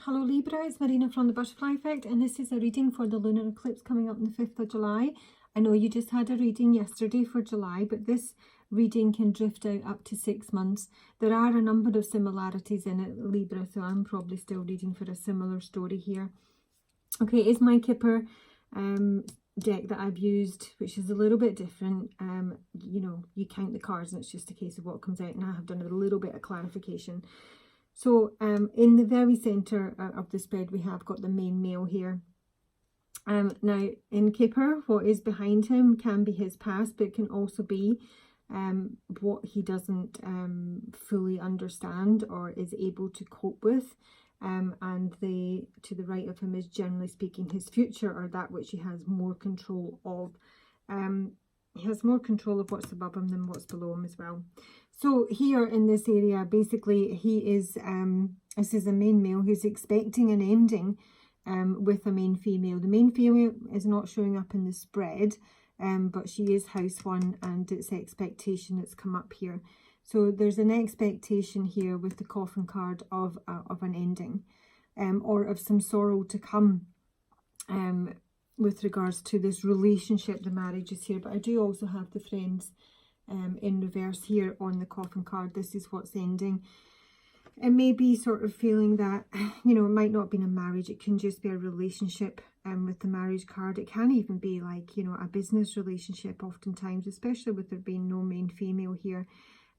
Hello Libra, it's Marina from the Butterfly Effect, and this is a reading for the lunar eclipse coming up on the 5th of July. I know you just had a reading yesterday for July, but this reading can drift out up to 6 months. There are a number of similarities in it, Libra, so I'm probably still reading for a similar story here. Okay, it's my Kipper deck that I've used, which is a little bit different. You know, you count the cards and it's just a case of what comes out, and I have done a little bit of clarification. So in the very centre of the spread, we have got the main male here. Now, in Kipper, what is behind him can be his past, but it can also be what he doesn't fully understand or is able to cope with. And to the right of him is, generally speaking, his future, or that which he has more control of. He has more control of what's above him than what's below him as well. So here in this area, basically, he is, this is a main male who's expecting an ending with a main female. The main female is not showing up in the spread, but she is house 1, and it's expectation that's come up here. So there's an expectation here with the coffin card of an ending, or of some sorrow to come with regards to this relationship. The marriage is here, but I do also have the friends in reverse here on the coffin card. This is what's ending. It may be sort of feeling that, you know, it might not be a marriage, it can just be a relationship with the marriage card. It can even be like, you know, a business relationship oftentimes, especially with there being no main female here.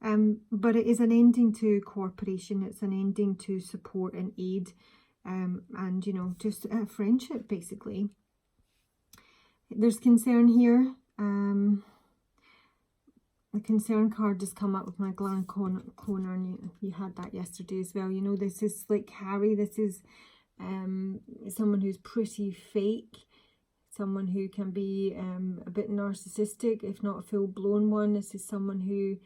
But it is an ending to cooperation, it's an ending to support and aid, and, you know, just a friendship basically. There's concern here. The concern card has come up with my Glen Conner, and you had that yesterday as well. You know, this is like Harry. This is someone who's pretty fake, someone who can be a bit narcissistic, if not a full-blown one. This is someone who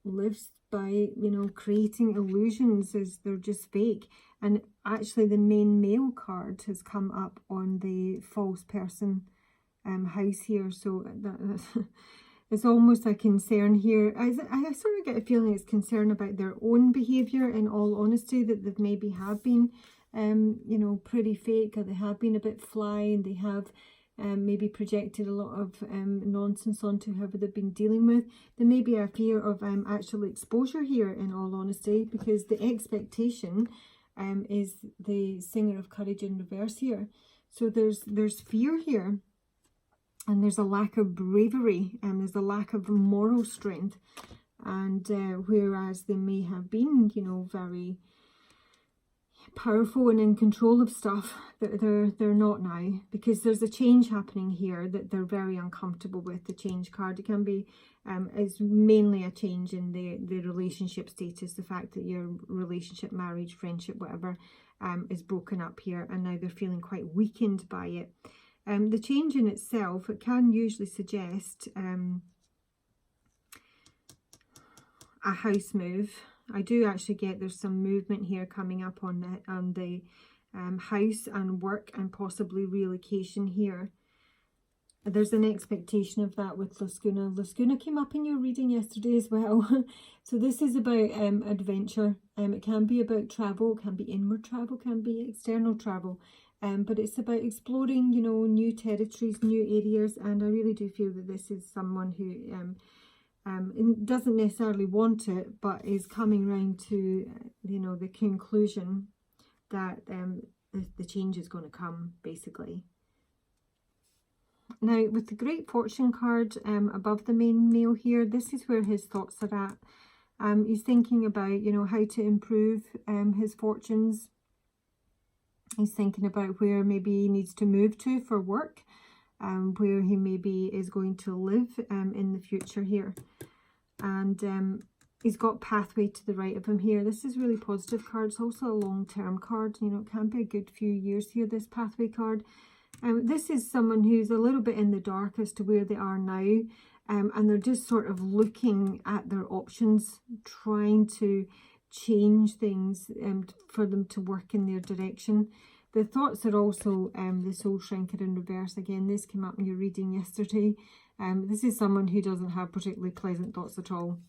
lives by, you know, creating illusions as they're just fake. And actually the main male card has come up on the false person house here, so that it's almost a concern here. I sort of get a feeling it's concern about their own behaviour, in all honesty, that they maybe have been you know, pretty fake, or they have been a bit fly, and they have maybe projected a lot of nonsense onto whoever they've been dealing with. There may be a fear of actual exposure here, in all honesty, because the expectation is the Singer of Courage in reverse here. So there's fear here, and there's a lack of bravery, and there's a lack of moral strength. And whereas they may have been, you know, very powerful and in control of stuff, they're not now, because there's a change happening here that they're very uncomfortable with. The change card, it can be it's mainly a change in the relationship status, the fact that your relationship, marriage, friendship, whatever, is broken up here, and now they're feeling quite weakened by it. The change in itself, it can usually suggest a house move. I do actually get there's some movement here coming up on the house and work, and possibly relocation here. There's an expectation of that with Lascuna. Lascuna came up in your reading yesterday as well. So this is about adventure. It can be about travel, can be inward travel, can be external travel. But it's about exploring, you know, new territories, new areas. And I really do feel that this is someone who doesn't necessarily want it, but is coming round to, you know, the conclusion that the change is going to come, basically. Now, with the Great Fortune card above the main male here, this is where his thoughts are at. He's thinking about, you know, how to improve his fortunes. He's thinking about where maybe he needs to move to for work, where he maybe is going to live in the future here. And he's got pathway to the right of him here. This is really positive card. It's also a long-term card. You know, it can be a good few years here, this pathway card. This is someone who's a little bit in the dark as to where they are now. And they're just sort of looking at their options, trying to change things for them to work in their direction. The thoughts are also the Soul Shrinker in reverse. Again, this came up in your reading yesterday. This is someone who doesn't have particularly pleasant thoughts at all.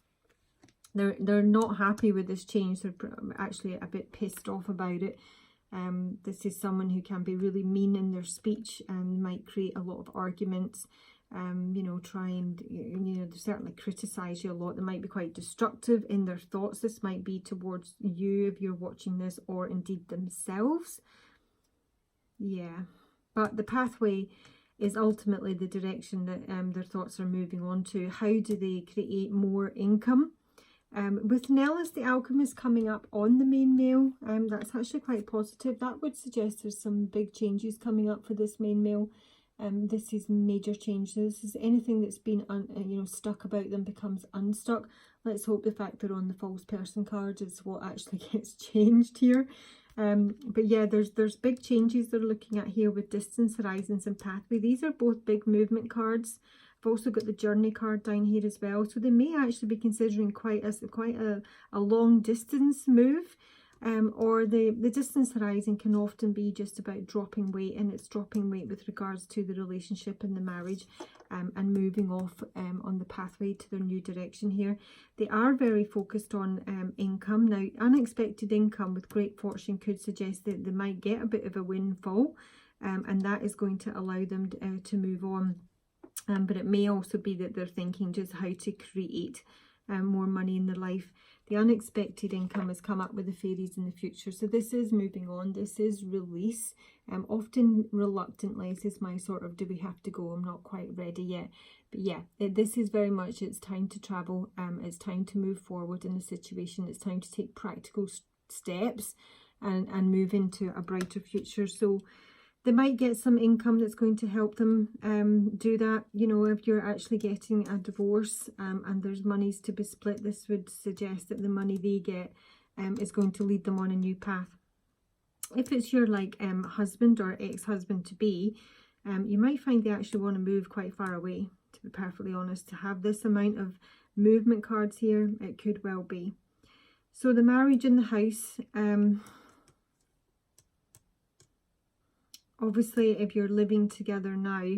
They're not happy with this change. They're actually a bit pissed off about it. This is someone who can be really mean in their speech and might create a lot of arguments. You know, try and, you know, they certainly criticize you a lot. They might be quite destructive in their thoughts. This might be towards you if you're watching this, or indeed themselves. Yeah, but the pathway is ultimately the direction that their thoughts are moving on to. How do they create more income? With Nellis, the Alchemist, coming up on the main male, that's actually quite positive. That would suggest there's some big changes coming up for this main male. This is major change. This is anything that's been you know, stuck about them becomes unstuck. Let's hope the fact they're on the false person card is what actually gets changed here. But yeah, there's big changes they're looking at here with distance, horizons and pathway. These are both big movement cards. I've also got the journey card down here as well, so they may actually be considering quite a long distance move. Or the distance horizon can often be just about dropping weight, and it's dropping weight with regards to the relationship and the marriage, and moving off on the pathway to their new direction here. They are very focused on income. Now, unexpected income with great fortune could suggest that they might get a bit of a windfall, and that is going to allow them to move on. But it may also be that they're thinking just how to create more money in their life. The unexpected income has come up with the fairies in the future. So this is moving on. This is release. Often reluctantly. This is my sort of, do we have to go? I'm not quite ready yet. But yeah, this is very much, it's time to travel. It's time to move forward in the situation. It's time to take practical steps and move into a brighter future. So they might get some income that's going to help them do that. You know, if you're actually getting a divorce and there's monies to be split, this would suggest that the money they get is going to lead them on a new path. If it's your like husband or ex-husband to be, you might find they actually want to move quite far away, to be perfectly honest. To have this amount of movement cards here, it could well be. So the marriage in the house, obviously, if you're living together now,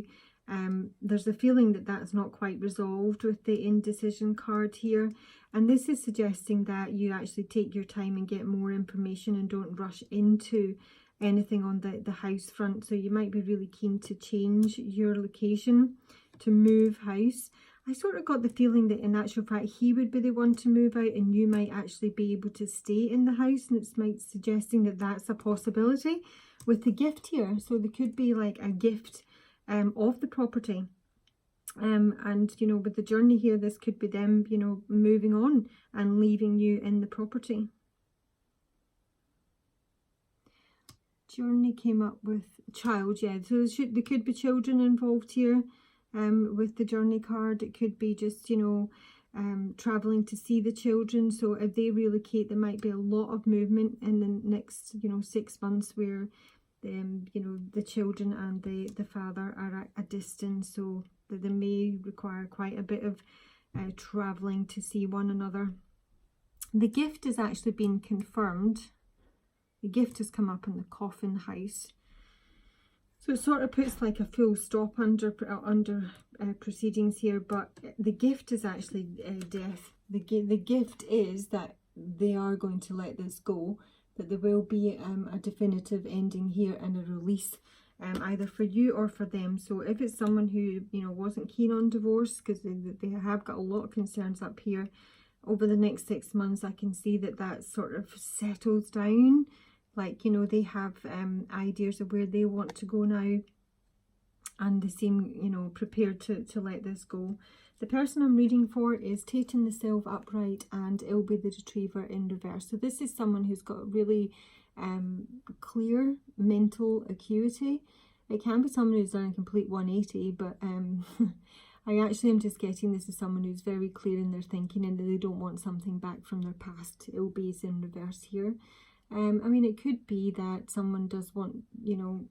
there's a feeling that that's not quite resolved with the indecision card here. And this is suggesting that you actually take your time and get more information and don't rush into anything on the house front. So you might be really keen to change your location, to move house. I sort of got the feeling that in actual fact he would be the one to move out and you might actually be able to stay in the house, and it's might suggesting that that's a possibility with the gift here. So there could be like a gift of the property, and you know, with the journey here, this could be them, you know, moving on and leaving you in the property. Journey came up with child, yeah, so there could be children involved here. With the journey card, it could be just, you know, traveling to see the children. So if they relocate, there might be a lot of movement in the next, you know, 6 months where you know, the children and the father are at a distance, so that they may require quite a bit of traveling to see one another. The gift has actually been confirmed. The gift has come up in the coffin house. So it sort of puts like a full stop under proceedings here, but the gift is actually death. The gift is that they are going to let this go, that there will be a definitive ending here and a release, either for you or for them. So if it's someone who, you know, wasn't keen on divorce, because they have got a lot of concerns up here, over the next 6 months I can see that sort of settles down. Like, you know, they have ideas of where they want to go now, and they seem, you know, prepared to let this go. The person I'm reading for is Taking the Self upright, and it'll be the Retriever in reverse. So this is someone who's got really clear mental acuity. It can be someone who's done a complete 180, but I actually am just getting this as someone who's very clear in their thinking and they don't want something back from their past. It'll be in reverse here. I mean, it could be that someone does want, you know,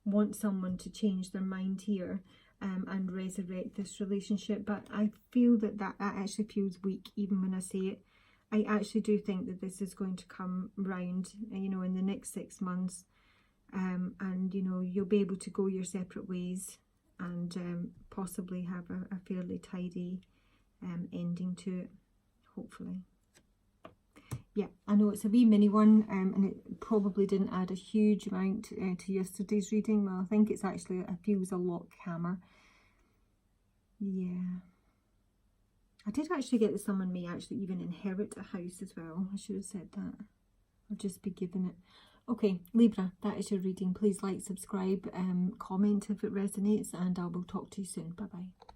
want someone to change their mind here and resurrect this relationship, but I feel that actually feels weak even when I say it. I actually do think that this is going to come round, you know, in the next 6 months, and you know, you'll be able to go your separate ways and possibly have a fairly tidy ending to it. hopefully. Yeah, I know it's a wee mini one, and it probably didn't add a huge amount to yesterday's reading. Well, I think it's actually, it feels a lot calmer. Yeah. I did actually get that someone may actually even inherit a house as well. I should have said that. Or just be given it. Okay, Libra, that is your reading. Please like, subscribe, comment if it resonates, and I will talk to you soon. Bye-bye.